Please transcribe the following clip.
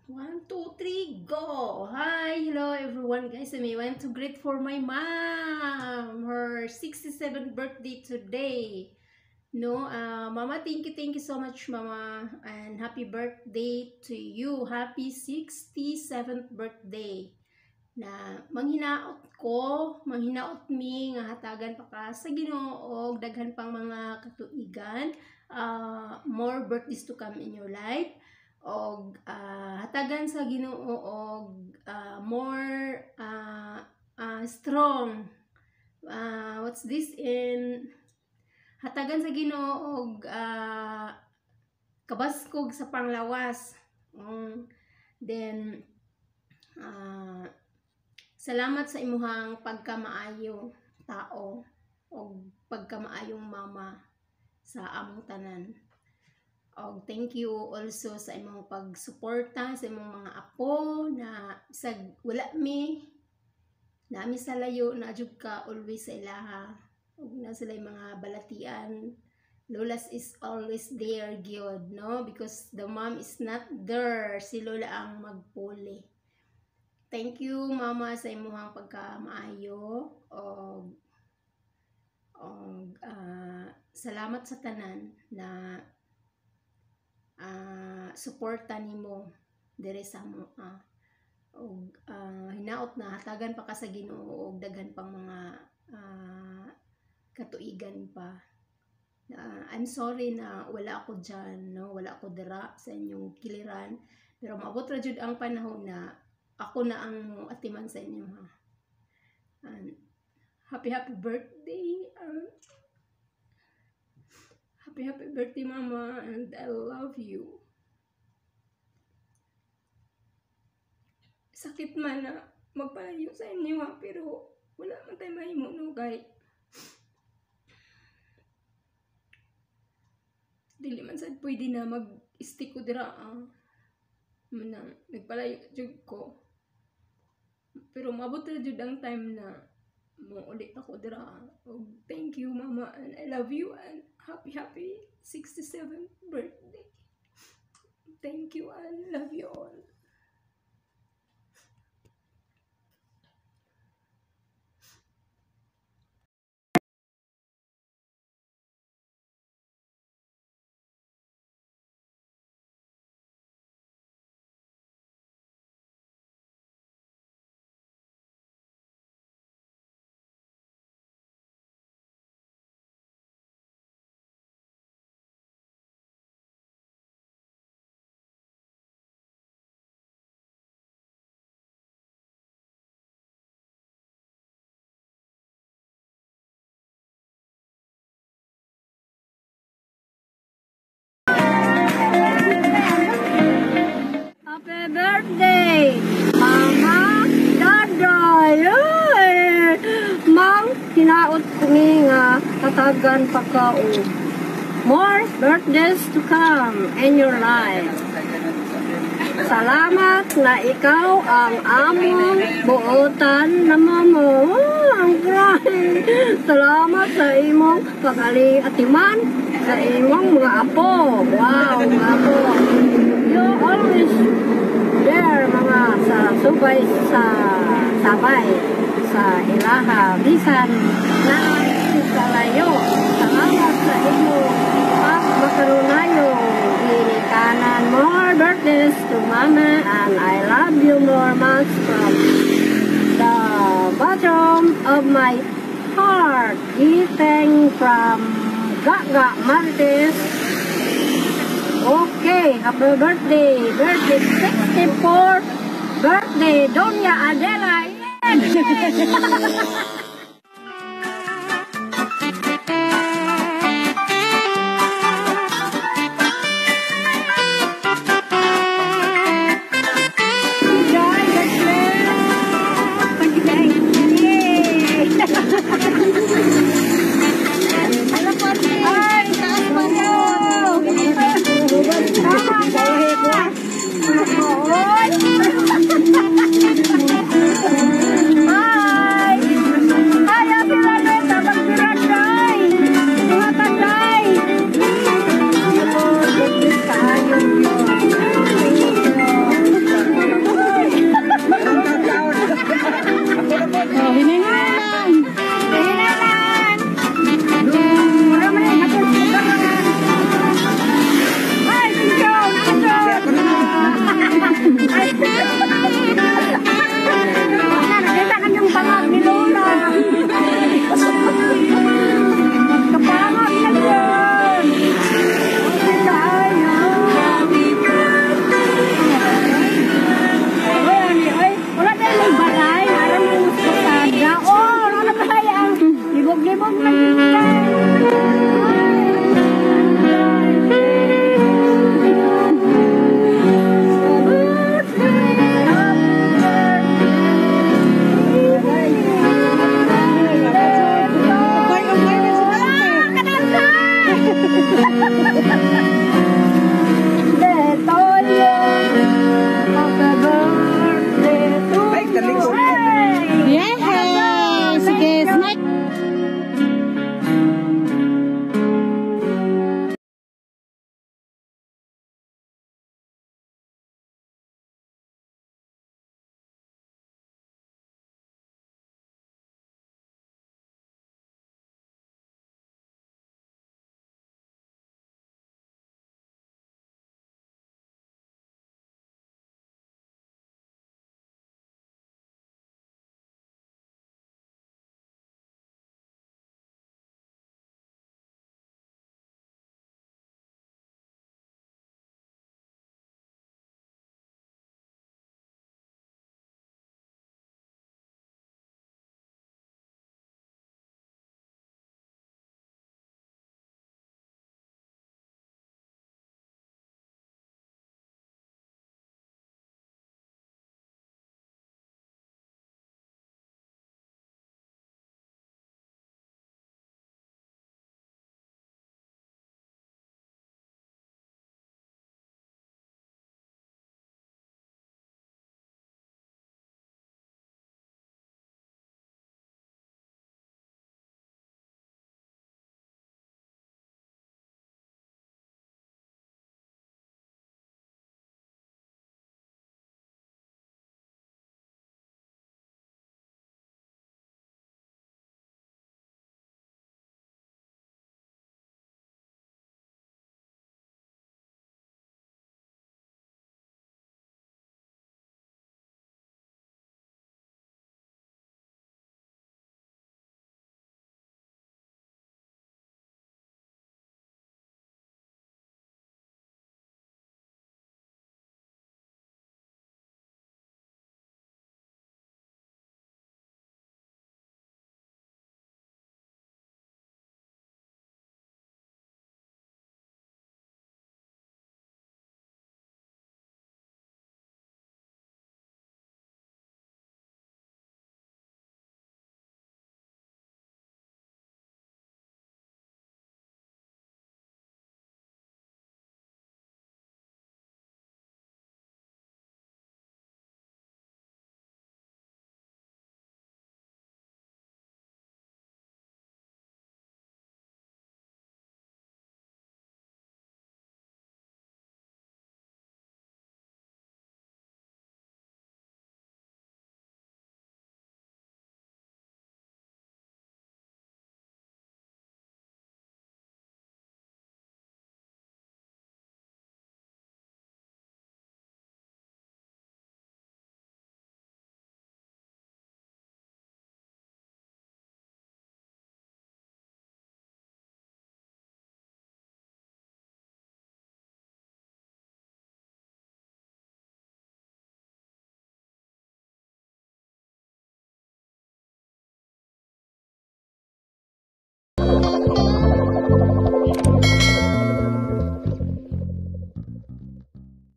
1, 2, 3, go! Hi, hello everyone guys. I want to greet for my mom. Her 67th birthday today. No, Mama, thank you so much, Mama. And happy birthday to you. Happy 67th birthday. Na manghinaot mi nga hatagan pa ka sa Ginoo og daghan pang mga katuigan. More birthdays to come in your life. Og hatagan sa Ginoo og more strong, what's this, in hatagan sa Ginoo og kabaskog sa panglawas. Then salamat sa imuhang pagkamaayo tao og pagkamaayong mama sa among tanan. Og thank you also sa imong pagsuporta sa imong mga apo na bisag wala mi sa layo na jud ka always sa ilaha. Og na sila mga balatian. Lolas is always there, gyud, no? Because the mom is not there. Si Lola ang magpuli. Thank you, Mama, sa imong pagkamaayo. Og salamat sa tanan na suporta nimo dire sa mo. Og hinaot na hatagan pa ka sa Ginoo og daghan pang mga katuigan pa. I'm sorry na wala ako dyan, no? Wala ako dira sa inyong kiliran, pero maabot ra jud ang panahon na ako na ang atiman sa inyo, ha? And happy birthday, happy birthday, Mama, and I love you. Sakit man na magpalayo sa inyo, ha, pero wala man tayo mahimo, no, guys. Dili man sad pwede na mag-stick ko dira, nagpalayo jud ko. Pero maabot ra jud ang time na mo ulit ako dira. Thank you, Mama, and I love you, and happy 67th birthday. Thank you, and love you all. Happy birthday, Mama Daday! Mang, hinaot kami nga tatagan pa ka o more birthdays to come in your life. Salamat na ikaw ang among buotan na mamo. Ang grabe. Salamat sa imong pag-atiman sa imong mga apo. Wow, mga apo. You always there, mga sa subay, sa sabay, sa ilaha, bisan na sa layo. Salamat sa imong pagmakarunayo. Ginikanan more birthdays to Mama, and I love you more much from the bottom of my heart. Greeting from Gaga Martes. Okay, happy birthday, 64th birthday, Doña Adela. Yes!